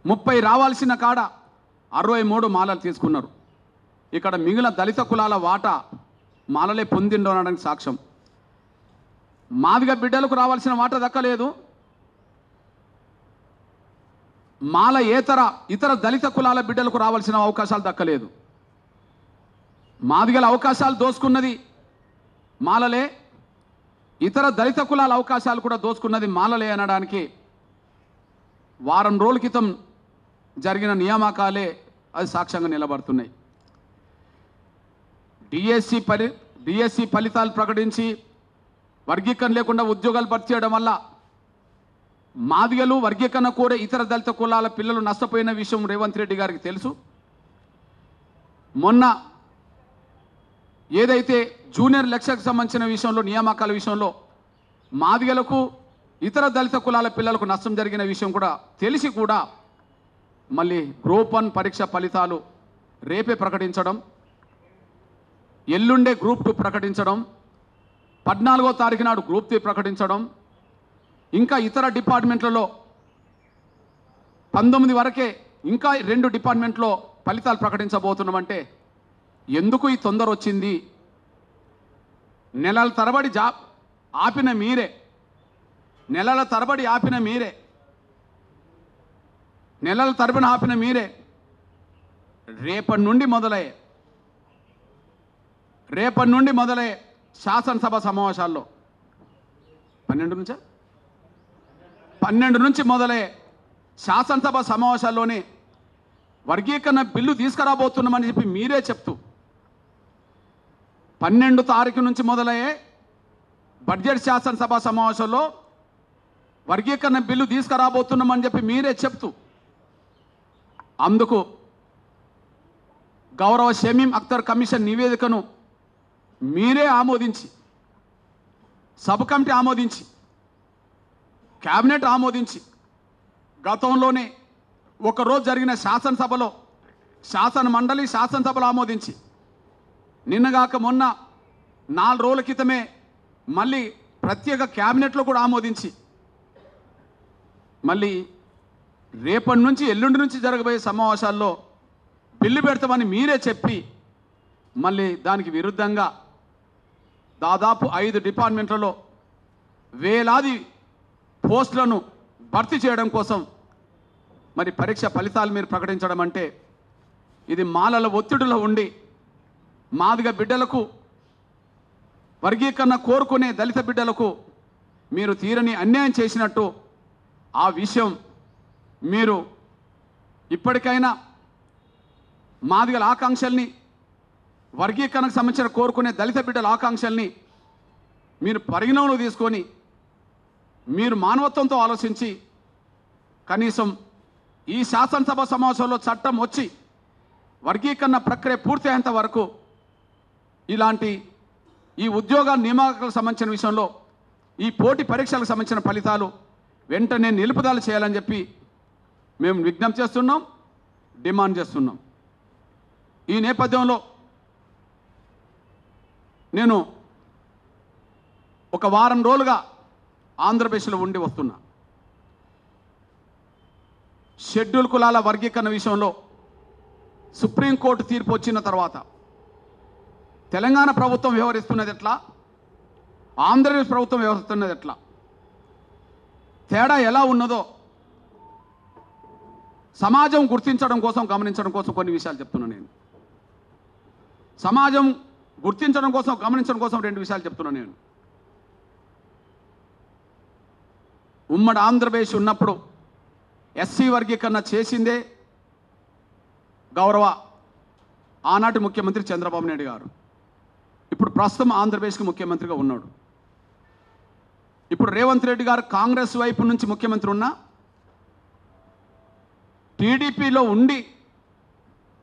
30 రావాల్సిన కాడ 63 మాలలు తీసుకున్నారు. ఇక్కడ మిగిలిన దళిత కులాల వాటా మాలలే పొందిండనడానికి సాక్ష్యం. మాదిగ బిడ్డలకు రావాల్సిన వాటా దక్కలేదు. మాల ఇతర దళిత కులాల బిడ్డలకు రావాల్సిన అవకాశాలు దక్కలేదు. మాదిగల అవకాశాలు దోసుకున్నది మాలలే, ఇతర దళిత కులాల అవకాశాలు కూడా దోసుకున్నది మాలలే అనడానికి వారం రోజుల క్రితం జరిగిన నియామకాలే అది సాక్ష్యంగా నిలబడుతున్నాయి. డిఎస్సి ఫలితాలు ప్రకటించి వర్గీకరణ లేకుండా ఉద్యోగాలు భర్తీ చేయడం వల్ల మాదిగలు వర్గీకరణ కోరే ఇతర దళిత కులాల పిల్లలు నష్టపోయిన విషయం రేవంత్ రెడ్డి గారికి తెలుసు. మొన్న ఏదైతే జూనియర్ లెక్చర్కి సంబంధించిన విషయంలో నియామకాల విషయంలో మాదిగలకు ఇతర దళిత కులాల పిల్లలకు నష్టం జరిగిన విషయం కూడా తెలిసి కూడా మళ్ళీ గ్రూప్ 1 పరీక్ష ఫలితాలు రేపే ప్రకటించడం, ఎల్లుండే గ్రూప్ 2 ప్రకటించడం, 14వ తారీఖు నాడు గ్రూప్ 3 ప్రకటించడం, ఇంకా ఇతర డిపార్ట్మెంట్లలో 19 వరకే ఇంకా 2 డిపార్ట్మెంట్లో ఫలితాలు ప్రకటించబోతున్నామంటే ఎందుకు ఈ తొందర వచ్చింది? నెలల తరబడి ఆపిన మీరే, నెలల తరబడి ఆపిన మీరే, నెలల తరబడి ఆపిన మీరే రేపటి నుండి మొదలయ్యే శాసనసభ సమావేశాల్లో 12 నుంచి మొదలయ్యే శాసనసభ సమావేశాల్లోనే వర్గీకరణ బిల్లు తీసుకురాబోతున్నామని చెప్పి మీరే చెప్తూ 12 తారీఖు నుంచి మొదలయ్యే బడ్జెట్ శాసనసభ సమావేశంలో వర్గీకరణ బిల్లు తీసుకురాబోతున్నామని చెప్పి మీరే చెప్తూ అందుకు గౌరవ షమీం అఖ్తర్ కమిషన్ నివేదికను మీరే ఆమోదించి, సబ్ కమిటీ ఆమోదించి, క్యాబినెట్ ఆమోదించి, గతంలోనే ఒకరోజు జరిగిన శాసనసభలో శాసన మండలి శాసనసభలో ఆమోదించి, నిన్నగాక మొన్న 4 రోజుల క్రితమే మళ్ళీ ప్రత్యేక క్యాబినెట్లో కూడా ఆమోదించి, మళ్ళీ రేపటి నుంచి ఎల్లుండి నుంచి జరగబోయే సమావేశాల్లో బిల్లు పెడతామని మీరే చెప్పి మళ్ళీ దానికి విరుద్ధంగా దాదాపు 5 డిపార్ట్మెంట్లలో వేలాది పోస్టులను భర్తీ చేయడం కోసం మరి పరీక్ష ఫలితాలు మీరు ప్రకటించడం అంటే ఇది మాలల ఒత్తిడిలో ఉండి మాదిగ బిడ్డలకు వర్గీకరణ కోరుకునే దళిత బిడ్డలకు మీరు తీరని అన్యాయం చేసినట్టు ఆ విషయం మీరు ఇప్పటికైనా మాదిగల ఆకాంక్షల్ని, వర్గీకరణకు సంబంధించిన కోరుకునే దళిత బిడ్డల ఆకాంక్షల్ని మీరు పరిగణనలో తీసుకొని మీరు మానవత్వంతో ఆలోచించి కనీసం ఈ శాసనసభ సమావేశంలో చట్టం వచ్చి వర్గీకరణ ప్రక్రియ పూర్తయ్యేంత వరకు ఇలాంటి ఈ ఉద్యోగాల నియామకాలకు సంబంధించిన విషయంలో ఈ పోటీ పరీక్షలకు సంబంధించిన ఫలితాలు వెంటనే నిలుపుదల చేయాలని చెప్పి మేము విజ్ఞప్తి చేస్తున్నాం, డిమాండ్ చేస్తున్నాం. ఈ నేపథ్యంలో నేను ఒక వారం రోజులుగా ఆంధ్రప్రదేశ్లో ఉండి వస్తున్నా. షెడ్యూల్ కులాల వర్గీకరణ విషయంలో సుప్రీంకోర్టు తీర్పు వచ్చిన తర్వాత తెలంగాణ ప్రభుత్వం వ్యవహరిస్తున్నది ఎట్లా, ఆంధ్రప్రదేశ్ ప్రభుత్వం వ్యవహరిస్తున్నది ఎట్లా, తేడా ఎలా ఉన్నదో సమాజం గుర్తించడం కోసం, గమనించడం కోసం కొన్ని విషయాలు చెప్తున్నాను. నేను సమాజం గుర్తించడం కోసం, గమనించడం కోసం 2 విషయాలు చెప్తున్నాను. నేను ఉమ్మడి ఆంధ్రప్రదేశ్ ఉన్నప్పుడు ఎస్సీ వర్గీకరణ చేసిందే గౌరవ ఆనాటి ముఖ్యమంత్రి చంద్రబాబు నాయుడు గారు. ఇప్పుడు ప్రస్తుతం ఆంధ్రప్రదేశ్కి ముఖ్యమంత్రిగా ఉన్నాడు. ఇప్పుడు రేవంత్ రెడ్డి గారు కాంగ్రెస్ వైపు నుంచి ముఖ్యమంత్రి ఉన్నా టీడీపీలో ఉండి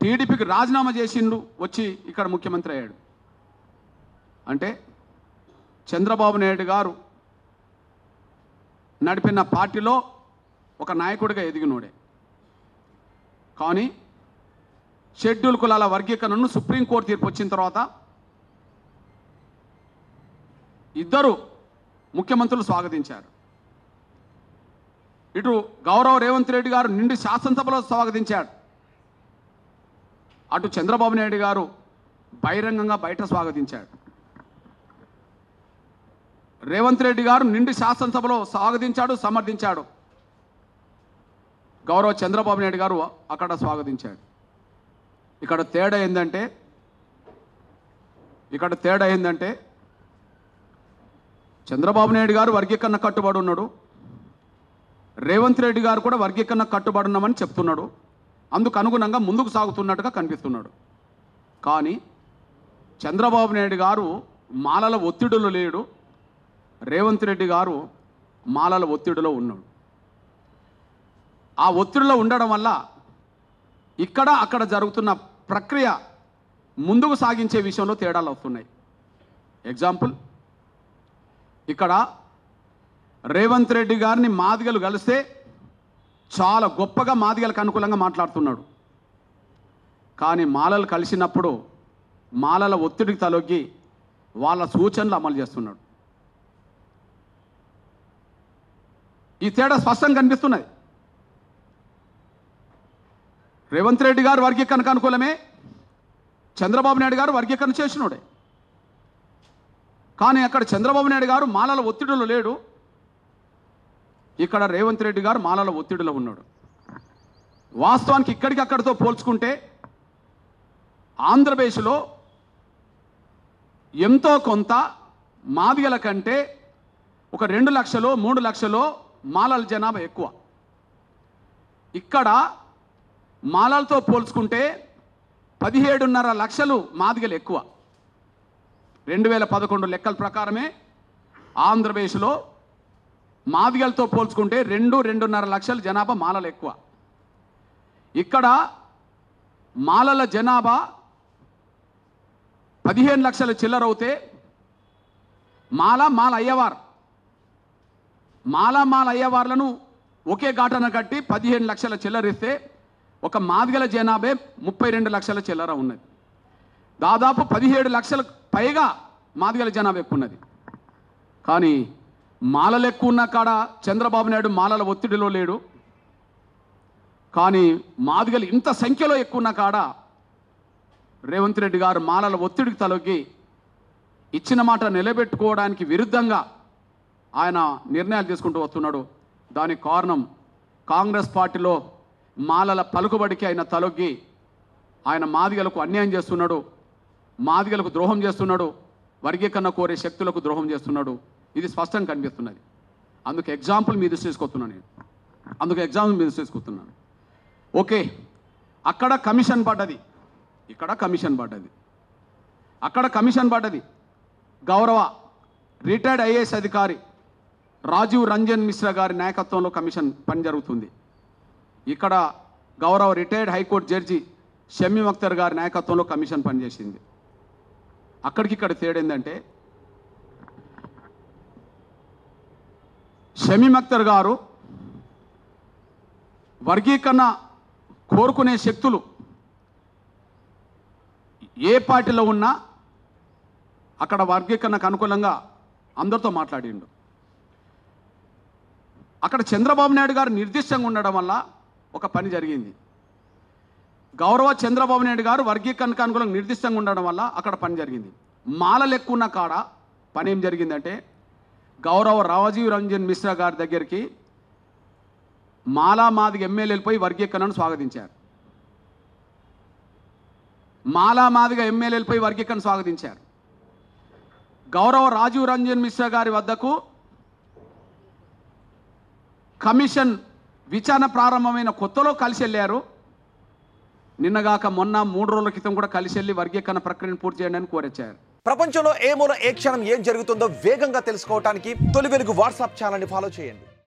టీడీపీకి రాజీనామా చేసిండు, వచ్చి ఇక్కడ ముఖ్యమంత్రి అయ్యాడు. అంటే చంద్రబాబు నాయుడు గారు నడిపిన పార్టీలో ఒక నాయకుడిగా ఎదిగినోడే. కానీ షెడ్యూల్ కులాల వర్గీకరణను సుప్రీంకోర్టు తీర్పు వచ్చిన తర్వాత ఇద్దరు ముఖ్యమంత్రులు స్వాగతించారు. ఇటు గౌరవ రేవంత్ రెడ్డి గారు నిండి శాసనసభలో స్వాగతించాడు, అటు చంద్రబాబు నాయుడు గారు బహిరంగంగా బయట స్వాగతించాడు. రేవంత్ రెడ్డి గారు నిండి శాసనసభలో స్వాగతించాడు, సమర్థించాడు. గౌరవ చంద్రబాబు నాయుడు గారు అక్కడ స్వాగతించాడు. ఇక్కడ తేడా ఏందంటే చంద్రబాబు నాయుడు గారు వర్గీకరణ కట్టుబడి ఉన్నాడు, రేవంత్ రెడ్డి గారు కూడా వర్గీకరణ కట్టుబడి ఉన్నామని చెప్తున్నాడు, అందుకు అనుగుణంగా ముందుకు సాగుతున్నట్టుగా కనిపిస్తున్నాడు. కానీ చంద్రబాబు నాయుడు గారు మాలల ఒత్తిడిలో లేడు, రేవంత్ రెడ్డి గారు మాలల ఒత్తిడిలో ఉన్నాడు. ఆ ఒత్తిడిలో ఉండడం వల్ల ఇక్కడ అక్కడ జరుగుతున్న ప్రక్రియ ముందుకు సాగించే విషయంలో తేడాలు వస్తున్నాయి. ఎగ్జాంపుల్, ఇక్కడ రేవంత్ రెడ్డి గారిని మాదిగలు కలిస్తే చాలా గొప్పగా మాదిగలకు అనుకూలంగా మాట్లాడుతున్నాడు. కానీ మాలలు కలిసినప్పుడు మాలల ఒత్తిడికి తలొగ్గి వాళ్ళ సూచనలు అమలు చేస్తున్నాడు. ఈ తేడా స్పష్టంగా కనిపిస్తున్నది. రేవంత్ రెడ్డి గారు వర్గీకరణకు అనుకూలమే, చంద్రబాబు నాయుడు గారు వర్గీకరణ చేసినోడే. కానీ అక్కడ చంద్రబాబు నాయుడు గారు మాలల ఒత్తిడిలో లేడు, ఇక్కడ రేవంత్ రెడ్డి గారు మాలల ఒత్తిడిలో ఉన్నాడు. వాస్తవానికి ఇక్కడికి అక్కడితో పోల్చుకుంటే ఆంధ్రప్రదేశ్లో ఎంతో కొంత మాదిగల కంటే ఒక 2 లక్షలు 3 లక్షలు మాలల జనాభా ఎక్కువ. ఇక్కడ మాలలతో పోల్చుకుంటే 17.5 లక్షలు మాదిగలు ఎక్కువ. 2011 లెక్కల ప్రకారమే ఆంధ్రప్రదేశ్లో మాదిగలతో పోల్చుకుంటే 2.5 లక్షల జనాభా మాలలు ఎక్కువ. ఇక్కడ మాలల జనాభా 15 లక్షల చిల్లరవుతే మాల అయ్యవార్లను ఒకే ఘాటన కట్టి 15 లక్షల చిల్లరిస్తే ఒక మాదిగల జనాభా 32 లక్షల చిల్లర ఉన్నది. దాదాపు 17 లక్షలకు పైగా మాదిగల జనాభా ఎక్కువ ఉన్నది. కానీ మాలలు ఎక్కువ ఉన్న కాడ చంద్రబాబు నాయుడు మాలల ఒత్తిడిలో లేడు, కానీ మాదిగలు ఇంత సంఖ్యలో ఎక్కువ ఉన్న కాడ రేవంత్ రెడ్డి గారు మాలల ఒత్తిడికి తలొగ్గి ఇచ్చిన మాట నిలబెట్టుకోవడానికి విరుద్ధంగా ఆయన నిర్ణయాలు తీసుకుంటూ వస్తున్నాడు. దానికి కారణం కాంగ్రెస్ పార్టీలో మాలల పలుకుబడికి ఆయన తలొగ్గి ఆయన మాదిగలకు అన్యాయం చేస్తున్నాడు, మాదిగలకు ద్రోహం చేస్తున్నాడు, వర్గీకరణ కోరే శక్తులకు ద్రోహం చేస్తున్నాడు. ఇది స్పష్టంగా కనిపిస్తున్నది. అందుకు ఎగ్జాంపుల్ మీద తీసుకొస్తున్నాను నేను. ఓకే, అక్కడ కమిషన్ పడ్డది, ఇక్కడ కమిషన్ పడ్డది. అక్కడ కమిషన్ పడ్డది గౌరవ రిటైర్డ్ ఐఏఎస్ అధికారి రాజీవ్ రంజన్ మిశ్రా గారి నాయకత్వంలో కమిషన్ పని జరుగుతుంది. ఇక్కడ గౌరవ retired high court judge Shamim Akhtar గారి నాయకత్వంలో కమిషన్ పనిచేసింది. అక్కడికిక్కడ తేడేందంటే షమీమ్ అఖ్తర్ గారు వర్గీకరణ కోరుకునే శక్తులు ఏ పార్టీలో ఉన్నా అక్కడ వర్గీకరణకు అనుకూలంగా అందరితో మాట్లాడిండు. అక్కడ చంద్రబాబు నాయుడు గారు నిర్దిష్టంగా ఉండడం వల్ల ఒక పని జరిగింది. గౌరవ చంద్రబాబు నాయుడు గారు వర్గీకరణకు అనుకూలంగా నిర్దిష్టంగా ఉండడం వల్ల అక్కడ పని జరిగింది. మాలలు ఎక్కువ ఉన్న కాడ పని ఏం జరిగిందంటే గౌరవ రాజీవ్ రంజన్ మిశ్రా గారి దగ్గరికి మాదిగ ఎమ్మెల్యేలు పోయి వర్గీకరణను స్వాగతించారు. మాదిగ ఎమ్మెల్యేలు పోయి వర్గీకరణ స్వాగతించారు. గౌరవ రాజీవ్ రంజన్ మిశ్రా గారి వద్దకు కమిషన్ విచారణ ప్రారంభమైన కొత్తలో కలిసి వెళ్ళారు. నిన్నగాక మొన్న 3 రోజుల క్రితం కూడా కలిసి వెళ్ళి వర్గీకరణ ప్రక్రియను పూర్తి చేయండి అని కోరొచ్చారు. ప్రపంచంలో ఏ మూల ఏ క్షణం ఏం జరుగుతుందో వేగంగా తెలుసుకోవడానికి తొలి వెలుగు వాట్సాప్ ఛానల్ని ఫాలో చేయండి.